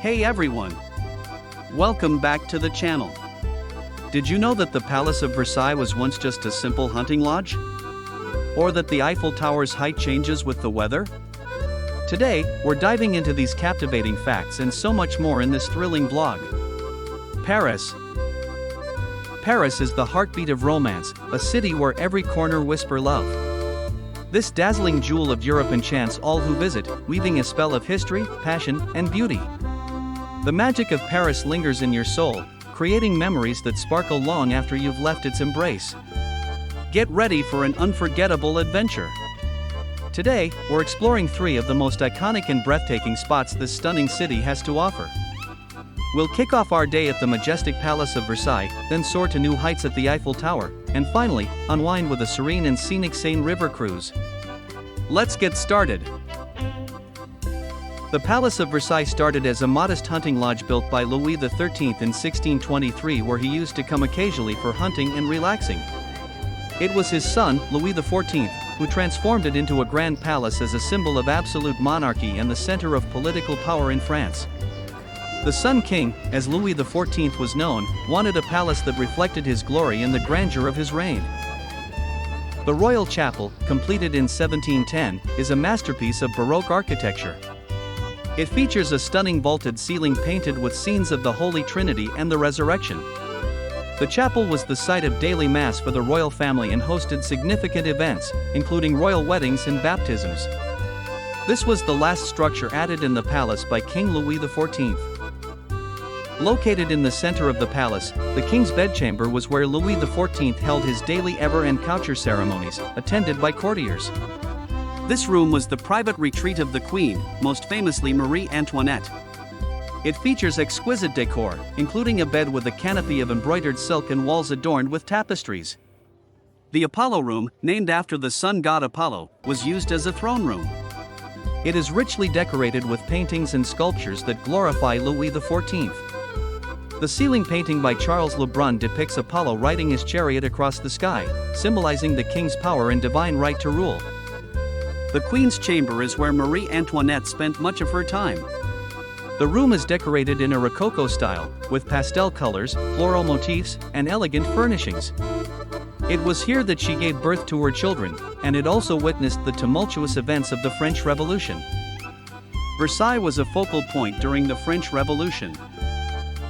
Hey everyone! Welcome back to the channel. Did you know that the Palace of Versailles was once just a simple hunting lodge? Or that the Eiffel Tower's height changes with the weather? Today, we're diving into these captivating facts and so much more in this thrilling vlog. Paris. Paris is the heartbeat of romance, a city where every corner whispers love. This dazzling jewel of Europe enchants all who visit, weaving a spell of history, passion, and beauty. The magic of Paris lingers in your soul, creating memories that sparkle long after you've left its embrace. Get ready for an unforgettable adventure. Today, we're exploring 3 of the most iconic and breathtaking spots this stunning city has to offer. We'll kick off our day at the majestic Palace of Versailles, then soar to new heights at the Eiffel Tower, and finally, unwind with a serene and scenic Seine River cruise. Let's get started. The Palace of Versailles started as a modest hunting lodge built by Louis XIII in 1623, where he used to come occasionally for hunting and relaxing. It was his son, Louis XIV, who transformed it into a grand palace as a symbol of absolute monarchy and the center of political power in France. The Sun King, as Louis XIV was known, wanted a palace that reflected his glory and the grandeur of his reign. The Royal Chapel, completed in 1710, is a masterpiece of Baroque architecture. It features a stunning vaulted ceiling painted with scenes of the Holy Trinity and the Resurrection. The chapel was the site of daily mass for the royal family and hosted significant events, including royal weddings and baptisms. This was the last structure added in the palace by King Louis XIV. Located in the center of the palace, the king's bedchamber was where Louis XIV held his daily ever and coucher ceremonies, attended by courtiers. This room was the private retreat of the Queen, most famously Marie Antoinette. It features exquisite decor, including a bed with a canopy of embroidered silk and walls adorned with tapestries. The Apollo Room, named after the sun god Apollo, was used as a throne room. It is richly decorated with paintings and sculptures that glorify Louis XIV. The ceiling painting by Charles Le Brun depicts Apollo riding his chariot across the sky, symbolizing the king's power and divine right to rule. The Queen's chamber is where Marie Antoinette spent much of her time. The room is decorated in a Rococo style, with pastel colors, floral motifs, and elegant furnishings. It was here that she gave birth to her children, and it also witnessed the tumultuous events of the French Revolution. Versailles was a focal point during the French Revolution.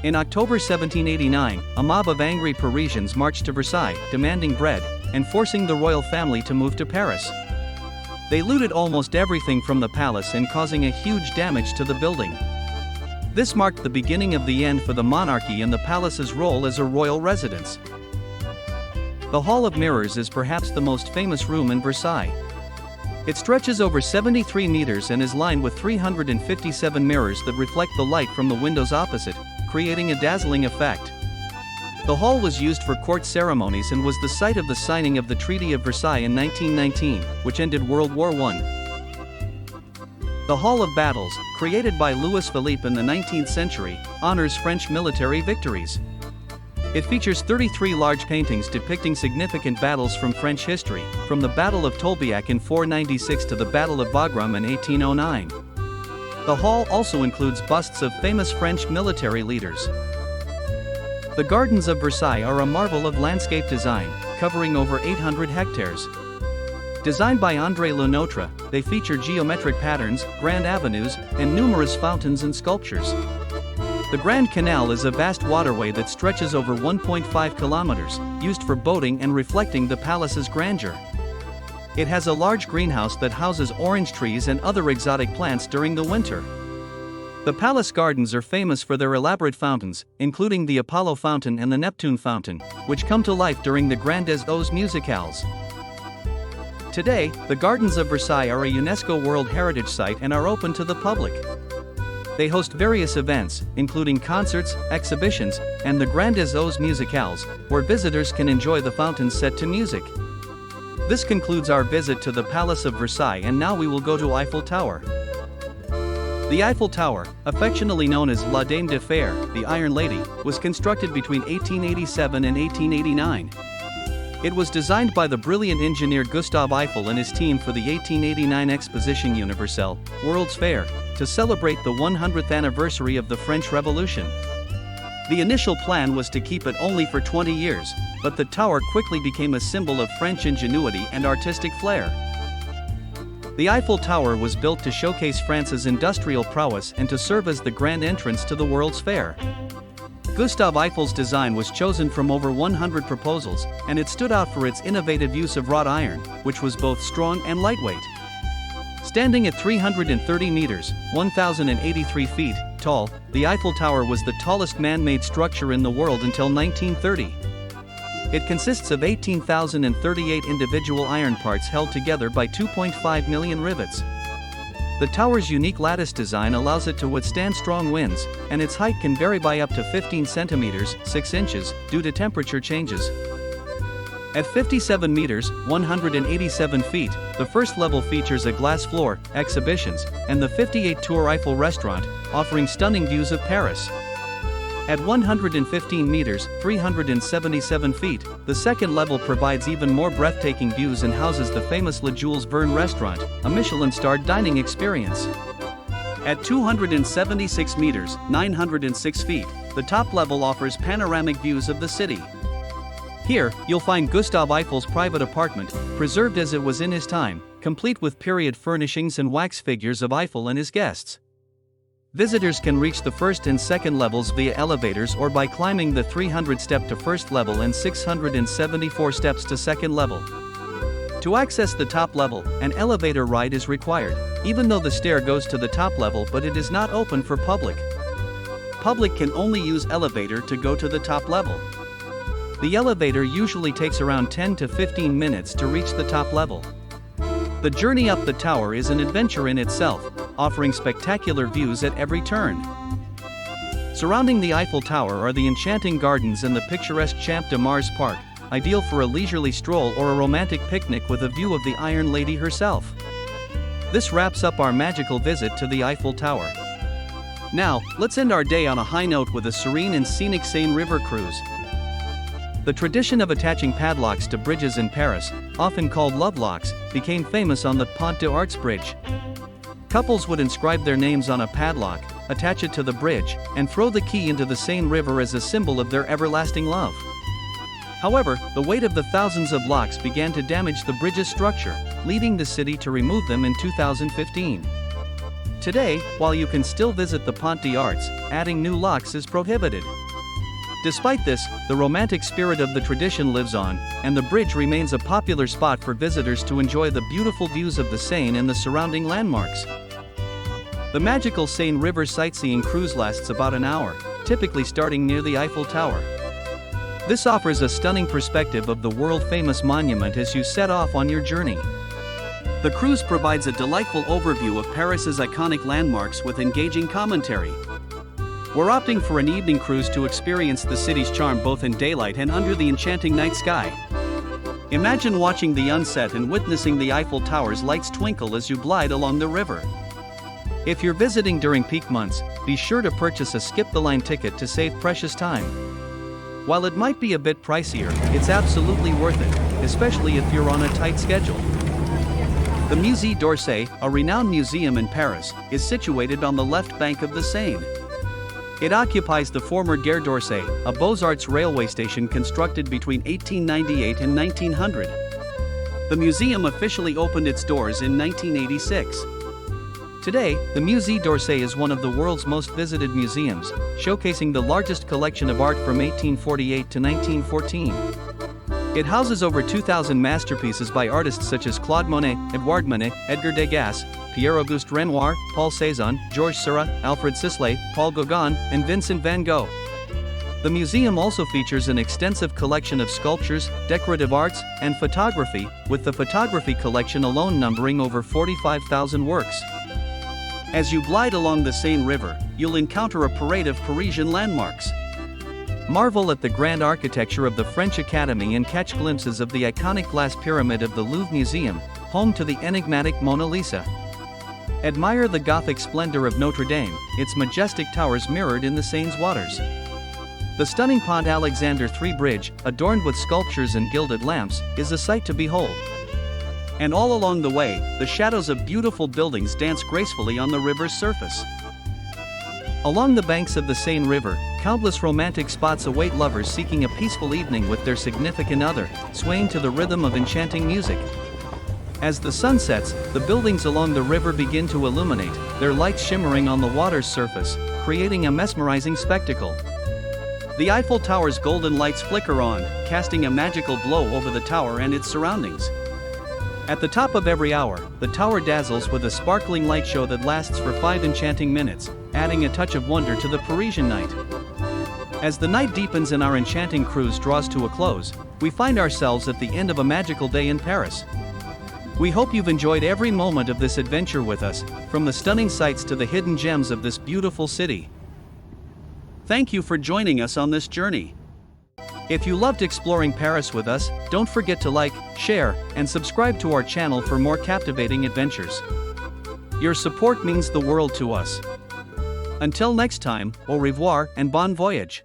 In October 1789, a mob of angry Parisians marched to Versailles, demanding bread, and forcing the royal family to move to Paris. They looted almost everything from the palace and causing a huge damage to the building. This marked the beginning of the end for the monarchy and the palace's role as a royal residence. The Hall of Mirrors is perhaps the most famous room in Versailles. It stretches over 73 meters and is lined with 357 mirrors that reflect the light from the windows opposite, creating a dazzling effect. The hall was used for court ceremonies and was the site of the signing of the Treaty of Versailles in 1919, which ended World War I. The Hall of Battles, created by Louis Philippe in the 19th century, honors French military victories. It features 33 large paintings depicting significant battles from French history, from the Battle of Tolbiac in 496 to the Battle of Wagram in 1809. The hall also includes busts of famous French military leaders. The Gardens of Versailles are a marvel of landscape design, covering over 800 hectares. Designed by André Le Notre, they feature geometric patterns, grand avenues, and numerous fountains and sculptures. The Grand Canal is a vast waterway that stretches over 1.5 kilometers, used for boating and reflecting the palace's grandeur. It has a large greenhouse that houses orange trees and other exotic plants during the winter. The palace gardens are famous for their elaborate fountains, including the Apollo Fountain and the Neptune Fountain, which come to life during the Grandes Eaux musicales. Today, the Gardens of Versailles are a UNESCO World Heritage Site and are open to the public. They host various events, including concerts, exhibitions, and the Grandes Eaux musicales, where visitors can enjoy the fountains set to music. This concludes our visit to the Palace of Versailles, and now we will go to Eiffel Tower. The Eiffel Tower, affectionately known as La Dame de Fer, the Iron Lady, was constructed between 1887 and 1889. It was designed by the brilliant engineer Gustave Eiffel and his team for the 1889 Exposition Universelle, World's Fair, to celebrate the 100th anniversary of the French Revolution. The initial plan was to keep it only for 20 years, but the tower quickly became a symbol of French ingenuity and artistic flair. The Eiffel Tower was built to showcase France's industrial prowess and to serve as the grand entrance to the World's Fair. Gustave Eiffel's design was chosen from over 100 proposals, and it stood out for its innovative use of wrought iron, which was both strong and lightweight. Standing at 330 meters, 1,083 feet, tall, the Eiffel Tower was the tallest man-made structure in the world until 1930. It consists of 18,038 individual iron parts held together by 2.5 million rivets. The tower's unique lattice design allows it to withstand strong winds, and its height can vary by up to 15 centimeters, 6 inches, due to temperature changes. At 57 meters, 187 feet, the first level features a glass floor, exhibitions, and the 58 Tour Eiffel restaurant, offering stunning views of Paris. At 115 meters, 377 feet, the second level provides even more breathtaking views and houses the famous Le Jules Verne restaurant, a Michelin-starred dining experience. At 276 meters, 906 feet, the top level offers panoramic views of the city. Here, you'll find Gustave Eiffel's private apartment, preserved as it was in his time, complete with period furnishings and wax figures of Eiffel and his guests. Visitors can reach the first and second levels via elevators or by climbing the 300-step to first level and 674 steps to second level. To access the top level, an elevator ride is required, even though the stair goes to the top level, but it is not open for public. Public can only use elevator to go to the top level. The elevator usually takes around 10 to 15 minutes to reach the top level. The journey up the tower is an adventure in itself, offering spectacular views at every turn. Surrounding the Eiffel Tower are the enchanting gardens and the picturesque Champ de Mars Park, ideal for a leisurely stroll or a romantic picnic with a view of the Iron Lady herself. This wraps up our magical visit to the Eiffel Tower. Now, let's end our day on a high note with a serene and scenic Seine River cruise. The tradition of attaching padlocks to bridges in Paris, often called love locks, became famous on the Pont des Arts bridge. Couples would inscribe their names on a padlock, attach it to the bridge, and throw the key into the Seine River as a symbol of their everlasting love. However, the weight of the thousands of locks began to damage the bridge's structure, leading the city to remove them in 2015. Today, while you can still visit the Pont des Arts, adding new locks is prohibited. Despite this, the romantic spirit of the tradition lives on, and the bridge remains a popular spot for visitors to enjoy the beautiful views of the Seine and the surrounding landmarks. The magical Seine River sightseeing cruise lasts about an hour, typically starting near the Eiffel Tower. This offers a stunning perspective of the world-famous monument as you set off on your journey. The cruise provides a delightful overview of Paris's iconic landmarks with engaging commentary. We're opting for an evening cruise to experience the city's charm both in daylight and under the enchanting night sky. Imagine watching the sunset and witnessing the Eiffel Tower's lights twinkle as you glide along the river. If you're visiting during peak months, be sure to purchase a skip-the-line ticket to save precious time. While it might be a bit pricier, it's absolutely worth it, especially if you're on a tight schedule. The Musée d'Orsay, a renowned museum in Paris, is situated on the left bank of the Seine. It occupies the former Gare d'Orsay, a Beaux-Arts railway station constructed between 1898 and 1900. The museum officially opened its doors in 1986. Today, the Musée d'Orsay is one of the world's most visited museums, showcasing the largest collection of art from 1848 to 1914. It houses over 2,000 masterpieces by artists such as Claude Monet, Edouard Manet, Edgar Degas, Pierre-Auguste Renoir, Paul Cézanne, Georges Seurat, Alfred Sisley, Paul Gauguin, and Vincent van Gogh. The museum also features an extensive collection of sculptures, decorative arts, and photography, with the photography collection alone numbering over 45,000 works. As you glide along the Seine River, you'll encounter a parade of Parisian landmarks. Marvel at the grand architecture of the French Academy and catch glimpses of the iconic glass pyramid of the Louvre Museum, home to the enigmatic Mona Lisa. Admire the Gothic splendor of Notre-Dame, its majestic towers mirrored in the Seine's waters. The stunning Pont Alexander III Bridge, adorned with sculptures and gilded lamps, is a sight to behold. And all along the way, the shadows of beautiful buildings dance gracefully on the river's surface. Along the banks of the Seine River, countless romantic spots await lovers seeking a peaceful evening with their significant other, swaying to the rhythm of enchanting music. As the sun sets, the buildings along the river begin to illuminate, their lights shimmering on the water's surface, creating a mesmerizing spectacle. The Eiffel Tower's golden lights flicker on, casting a magical glow over the tower and its surroundings. At the top of every hour, the tower dazzles with a sparkling light show that lasts for 5 enchanting minutes, adding a touch of wonder to the Parisian night. As the night deepens and our enchanting cruise draws to a close, we find ourselves at the end of a magical day in Paris. We hope you've enjoyed every moment of this adventure with us, from the stunning sights to the hidden gems of this beautiful city. Thank you for joining us on this journey. If you loved exploring Paris with us, don't forget to like, share, and subscribe to our channel for more captivating adventures. Your support means the world to us. Until next time, au revoir and bon voyage.